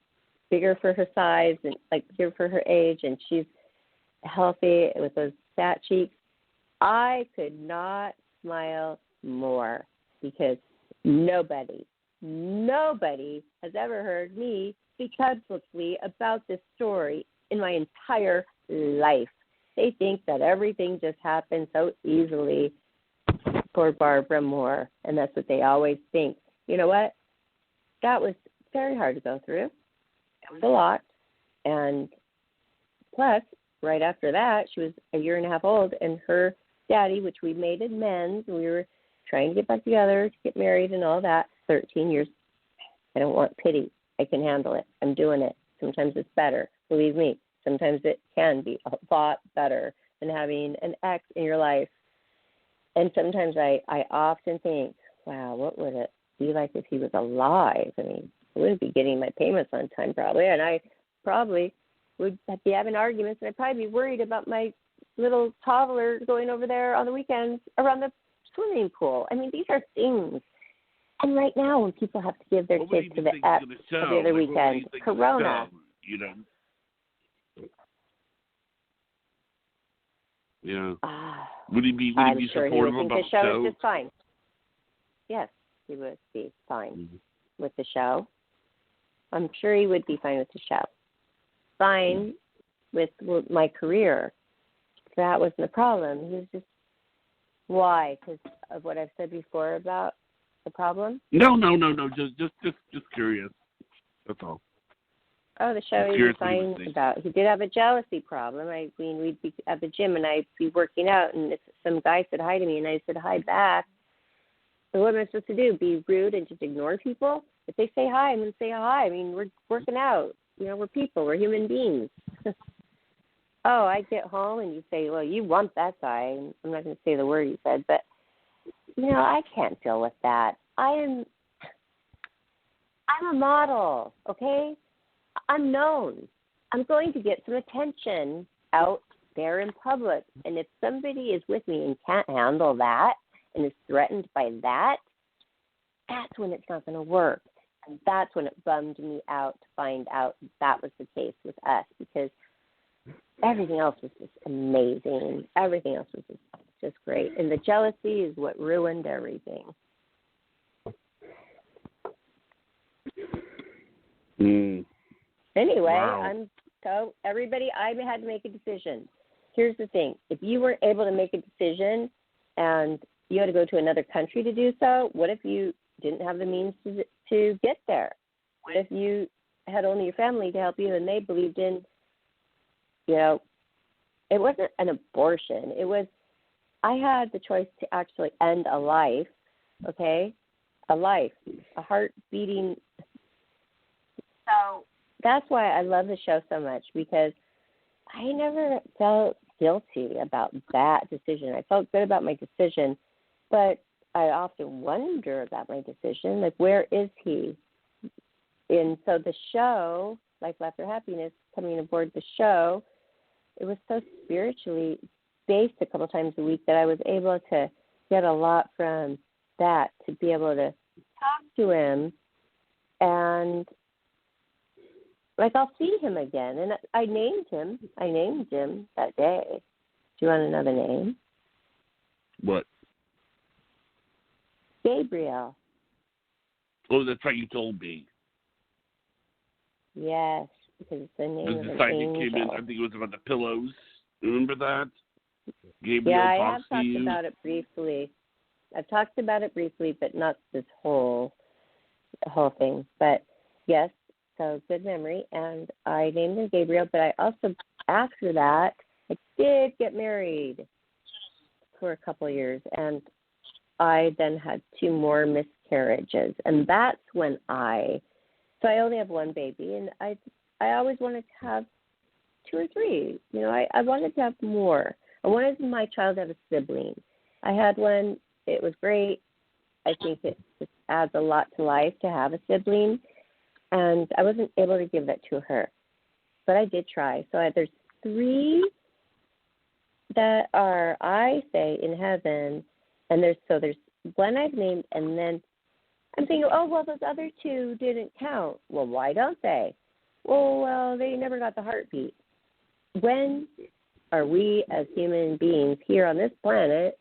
bigger for her size and, like, bigger for her age, and she's healthy with those fat cheeks, I could not smile more because nobody has ever heard me speak publicly about this story in my entire life. They think that everything just happened so easily for Barbara Moore, and that's what they always think. You know what? That was very hard to go through. It was a lot. And plus, right after that, she was a year and a half old, and her daddy, which we made amends, we were trying to get back together, to get married and all that, 13 years. I don't want pity. I can handle it. I'm doing it. Sometimes it's better. Believe me, sometimes it can be a lot better than having an ex in your life. And sometimes I often think, wow, what would it be like if he was alive? I mean, I wouldn't be getting my payments on time probably, and I probably would be having arguments, and I'd probably be worried about my little toddler going over there on the weekends around the swimming pool. I mean, these are things. And right now, when people have to give their kids to the ex every other weekend, Corona. You know. Yeah. Would he be supportive about the show? The show is just fine. Yes, he would be fine with the show. I'm sure he would be fine with the show. Fine with my career. That wasn't the problem. He was just, why? Because of what I've said before about the problem? No. Just curious. That's all. Oh, the show he was fine about. He did have a jealousy problem. I mean, we'd be at the gym and I'd be working out, and if some guy said hi to me and I said hi back, so what am I supposed to do? Be rude and just ignore people? If they say hi, I'm going to say hi. I mean, we're working out. You know, we're people. We're human beings. Oh, I get home and you say, well, you want that guy. I'm not going to say the word you said, but, you know, I can't deal with that. I'm a model, okay? I'm known. I'm going to get some attention out there in public. And if somebody is with me and can't handle that and is threatened by that, that's when it's not going to work. And that's when it bummed me out to find out that was the case with us, because everything else was just amazing. Everything else was just great. And the jealousy is what ruined everything. Anyway, wow. So everybody, I had to make a decision. Here's the thing. If you weren't able to make a decision and you had to go to another country to do so, what if you didn't have the means to get there? What if you had only your family to help you and they believed in, you know, it wasn't an abortion. It was, I had the choice to actually end a life okay? A life, a heart beating. So that's why I love the show so much, because I never felt guilty about that decision. I felt good about my decision, but I often wonder about my decision, like, where is he? And so the show, Life Laughter Happiness, coming aboard the show, it was so spiritually based a couple times a week that I was able to get a lot from that, to be able to talk to him, and like, I'll see him again. And I named him that day. Do you want another name? What? Gabriel. Oh, that's right, you told me. Yes, because it's the name of The an site angel. that came in, I think it was about the pillows. Remember that? Gabriel Yeah, I talks have to talked you. about it briefly. I've talked about it briefly, but not this whole thing. But yes, so good memory. And I named him Gabriel, but I also, after that, I did get married for a couple of years, and I then had 2 more miscarriages, and that's when so I only have 1 baby, and I always wanted to have 2 or 3. You know, I wanted to have more. I wanted my child to have a sibling. I had one. It was great. I think it just adds a lot to life to have a sibling, and I wasn't able to give that to her, but I did try. So there's 3 that are, I say, in heaven, and there's 1 I've named, and then I'm thinking, oh, well, those other 2 didn't count. Well, why don't they? Well, they never got the heartbeat. When are we as human beings here on this planet,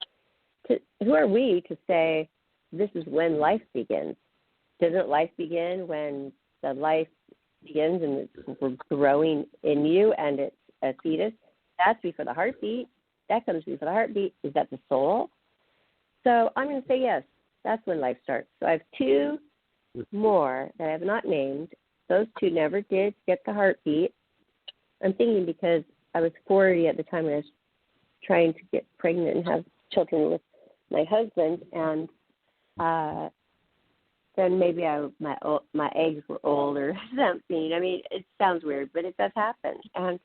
who are we to say this is when life begins? Doesn't life begin when the life begins and it's growing in you and it's a fetus? That's before the heartbeat. That comes before the heartbeat. Is that the soul? So I'm going to say yes. That's when life starts. So I have 2 more that I have not named. Those 2 never did get the heartbeat. I'm thinking because I was 40 at the time I was trying to get pregnant and have children with my husband, and then maybe my eggs were old or something. I mean, it sounds weird, but it does happen, and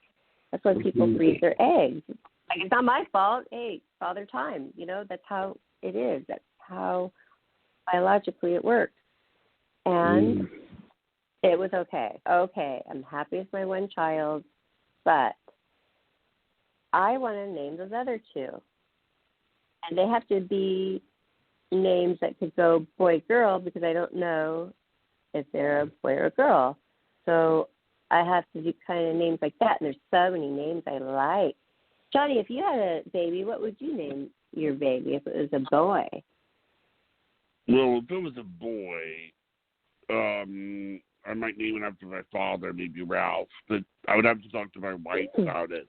that's when people freeze their eggs. Like, it's not my fault. Hey, it's Father Time. You know, that's how it is. That's how biologically it works. And it was okay. Okay, I'm happy with my 1 child, but I want to name those other 2. And they have to be names that could go boy, girl, because I don't know if they're a boy or a girl. So I have to do kind of names like that. And there's so many names I like. Johnny, if you had a baby, what would you name your baby if it was a boy? Well, if it was a boy, I might name it after my father, maybe Ralph, but I would have to talk to my wife about it.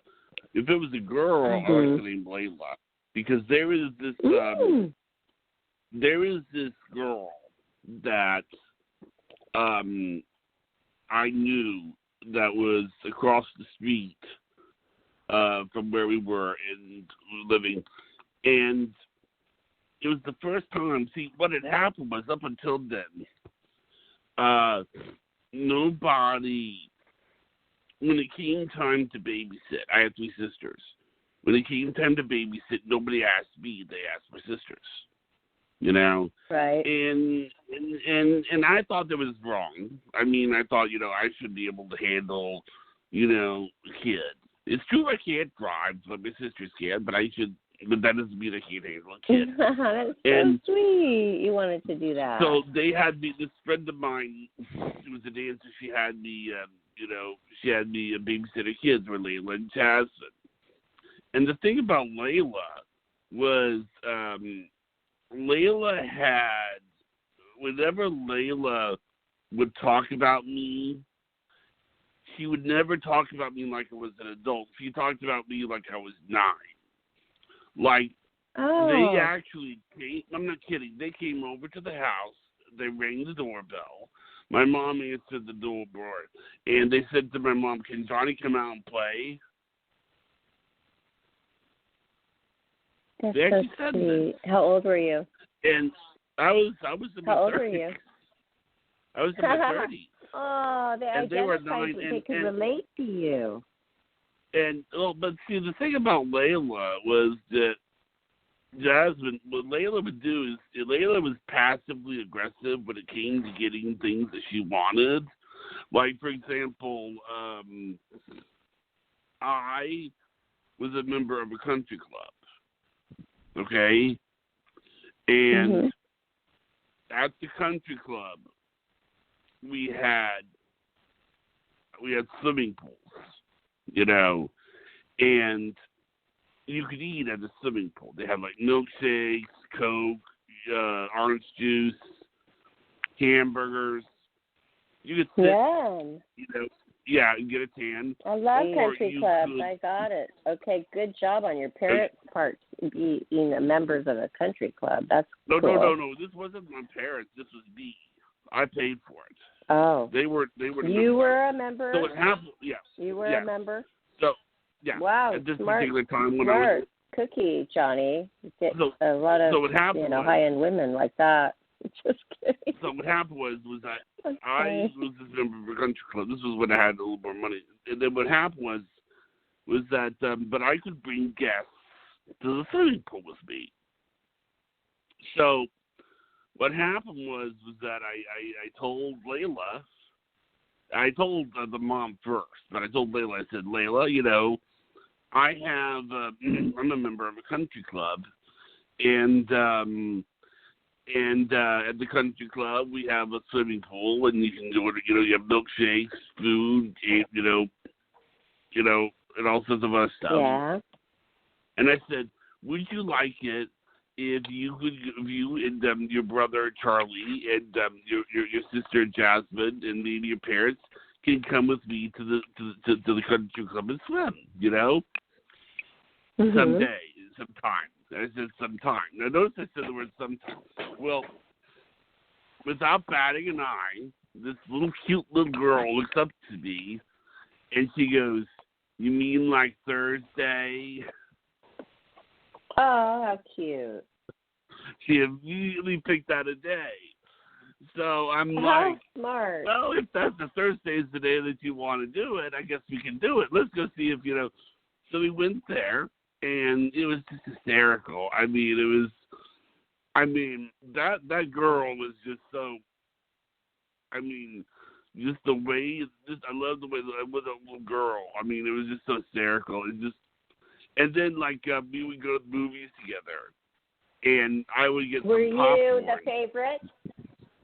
If it was a girl, I was going to name Layla, because there is this girl that I knew that was across the street from where we were and living, and it was the first time. See, what had happened was, up until then, nobody, when it came time to babysit, I had 3 sisters. When it came time to babysit, nobody asked me, they asked my sisters. You know? Right. And I thought that was wrong. I mean, I thought, I should be able to handle, a kid. It's true I can't drive, but my sisters can, but that doesn't mean I can't handle a kid. That's so sweet. You wanted to do that. So they had me, this friend of mine, she was a dancer, she had me, she had me babysitter kids were Layla and Jasmine. And the thing about Layla was, Layla had, whenever Layla would talk about me, she would never talk about me like I was an adult. She talked about me like I was 9. Like, they actually came, I'm not kidding, they came over to the house, they rang the doorbell, my mom answered the doorbell, and they said to my mom, "Can Johnny come out and play?" That's They so actually said sweet. this. How old were you? And I was in my How old 30s. were you? I was in my 30s. Oh, they And they were identified 9, they could relate to you. And but see, the thing about Layla was that Jasmine, what Layla would do is Layla was passively aggressive when it came to getting things that she wanted. Like, for example, I was a member of a country club, okay? And at the country club, we had swimming pools, you know, and you could eat at the swimming pool. They had like milkshakes, Coke, orange juice, hamburgers. You could sit, you know, and get a tan. I love or country clubs. I got it. Okay, good job on your parents' part being members of a country club. That's cool. No. This wasn't my parents. This was me. I paid for it. Oh. They were. You were a member. So it happened. Yeah. You were a member. So yeah. Wow. At this smart, particular time when smart I was cookie, Johnny. Get so a lot of so what happened was, high-end women like that. Just kidding. So what happened was that okay. I was this member of a country club. This was when I had a little more money. And then what happened was that but I could bring guests to the swimming pool with me. So what happened was that I told Layla. I told the mom first, but I told Layla. I said, Layla, you know, I have I'm a member of a country club, and at the country club we have a swimming pool, and you can go to, you know, you have milkshakes, food, you know, and all sorts of other stuff. Yeah. And I said, would you like it if you and your brother Charlie and your sister Jasmine and maybe your parents can come with me to the country club and swim, you know, sometime. I said sometime. Now notice I said the word sometime. Well, without batting an eye, this cute little girl looks up to me and she goes, "You mean like Thursday?" Oh, how cute. She immediately picked out a day. So I'm How smart. Well, if that's the Thursday is the day that you want to do it, I guess we can do it. Let's go see if, you know. So we went there, and it was just hysterical. I mean, that girl was just so, just the way, I love the way that I was a little girl. I mean, it was just so hysterical. And then, like, we would go to the movies together, and I would get some popcorn. Were you the favorite?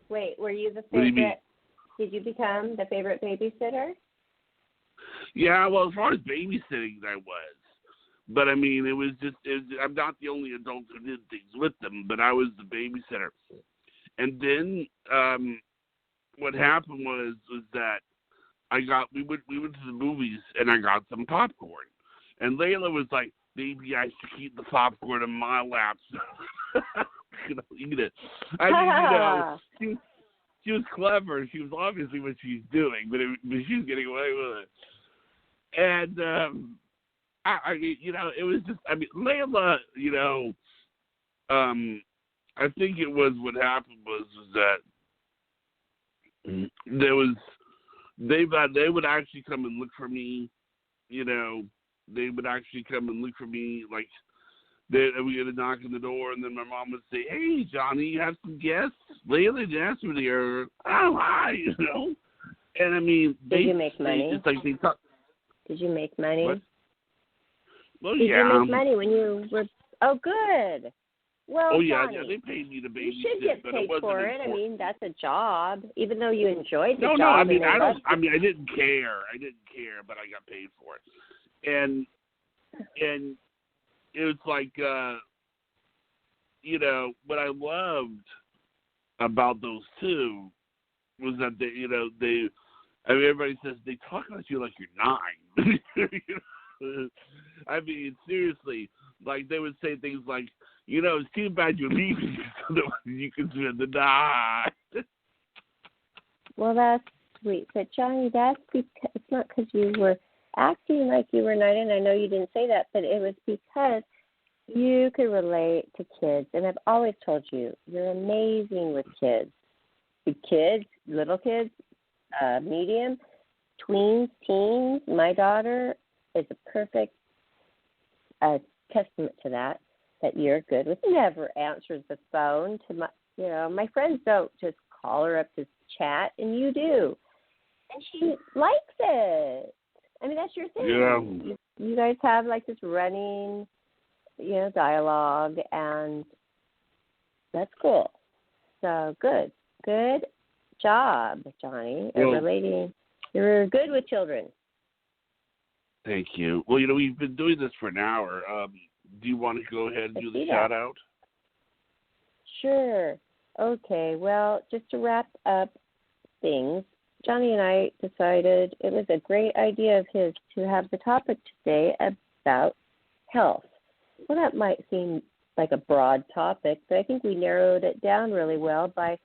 Wait, were you the favorite? What do you mean? Did you become the favorite babysitter? Yeah, well, as far as babysitting, I was. But, I mean, I'm not the only adult who did things with them, but I was the babysitter. And then what happened was that we went to the movies, and I got some popcorn. And Layla was like, "Maybe I should keep the popcorn in my lap so eat it." I mean, she was clever. She was obviously what she's doing, but she was getting away with it. And it was just. I mean, Layla, I think it was what happened was that they would actually come and look for me, They would actually come and look for me, like, we get a knock on the door, and then my mom would say, "Hey, Johnny, you have some guests? Layla and Jasmine here. Oh, hi," And, I mean, did you make money? It's like they talk. Did you make money? What? Well, did yeah. you make money when you were? Oh, good. Well, oh yeah, Johnny, yeah, they paid me to babysit. You should get paid for it. I mean, that's a job, even though you enjoyed the job. No, I mean, I didn't care. But I got paid for it. And it was like, what I loved about those two was that they everybody says they talk about you like you're 9. I mean, seriously, like they would say things like, "It's too bad you're leaving so that you can spend the night." Well, that's sweet, but Johnny, that's because it's not because you were acting like you were 9, and I know you didn't say that, but it was because you could relate to kids, and I've always told you, you're amazing with kids. The kids, little kids, medium, tweens, teens. My daughter is a perfect testament to that you're good with. Never answers the phone to my friends don't just call her up to chat, and you do. And she likes it. I mean, that's your thing. Yeah. You guys have like this running, dialogue, and that's cool. So good job, Johnny, at relating. You're good with children. Thank you. Well, we've been doing this for an hour. Do you want to go ahead and do the shout out? Sure. Okay. Well, just to wrap up things, Johnny and I decided it was a great idea of his to have the topic today about health. Well, that might seem like a broad topic, but I think we narrowed it down really well by,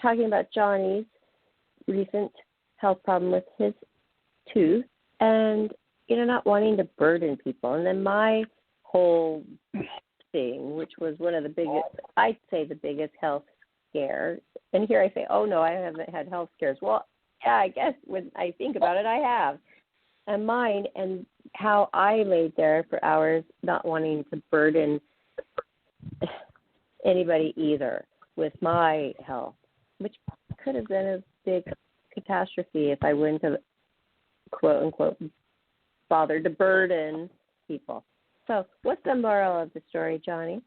talking about Johnny's recent health problem with his tooth and, not wanting to burden people. And then my whole thing, which was one of the biggest, I'd say the biggest health scare. And here I say, oh, no, I haven't had health scares. Well, yeah, I guess when I think about it, I have. And mine, and how I laid there for hours not wanting to burden anybody either with my health, which could have been a big catastrophe if I wouldn't have, quote, unquote, bothered to burden people. So what's the moral of the story, Johnny?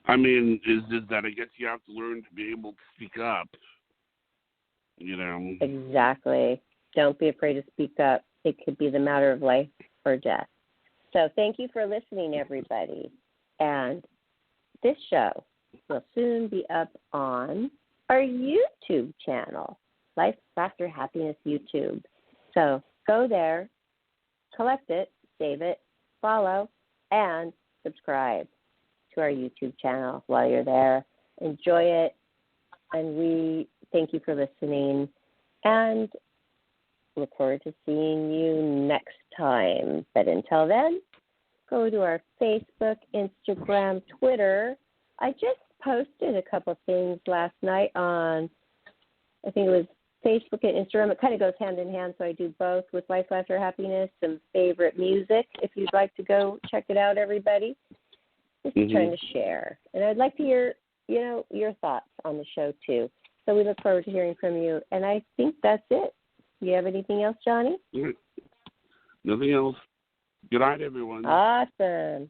I mean, is that I guess you have to learn to be able to speak up, Exactly. Don't be afraid to speak up. It could be the matter of life or death. So thank you for listening, everybody. And this show will soon be up on our YouTube channel, Life After Happiness YouTube. So go there, collect it, save it, follow, and subscribe to our YouTube channel while you're there. Enjoy it, and we thank you for listening, and look forward to seeing you next time. But until then, go to our Facebook, Instagram, Twitter. I just posted a couple things last night on, I think it was Facebook and Instagram. It kind of goes hand in hand, so I do both with Life After Happiness, some favorite music. If you'd like to go check it out, everybody. Just trying to share. And I'd like to hear, your thoughts on the show, too. So we look forward to hearing from you. And I think that's it. Do you have anything else, Johnny? Nothing else. Good night, everyone. Awesome.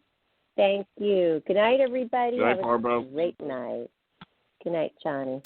Thank you. Good night, everybody. Good night, have Barbara. a great night. Good night, Johnny.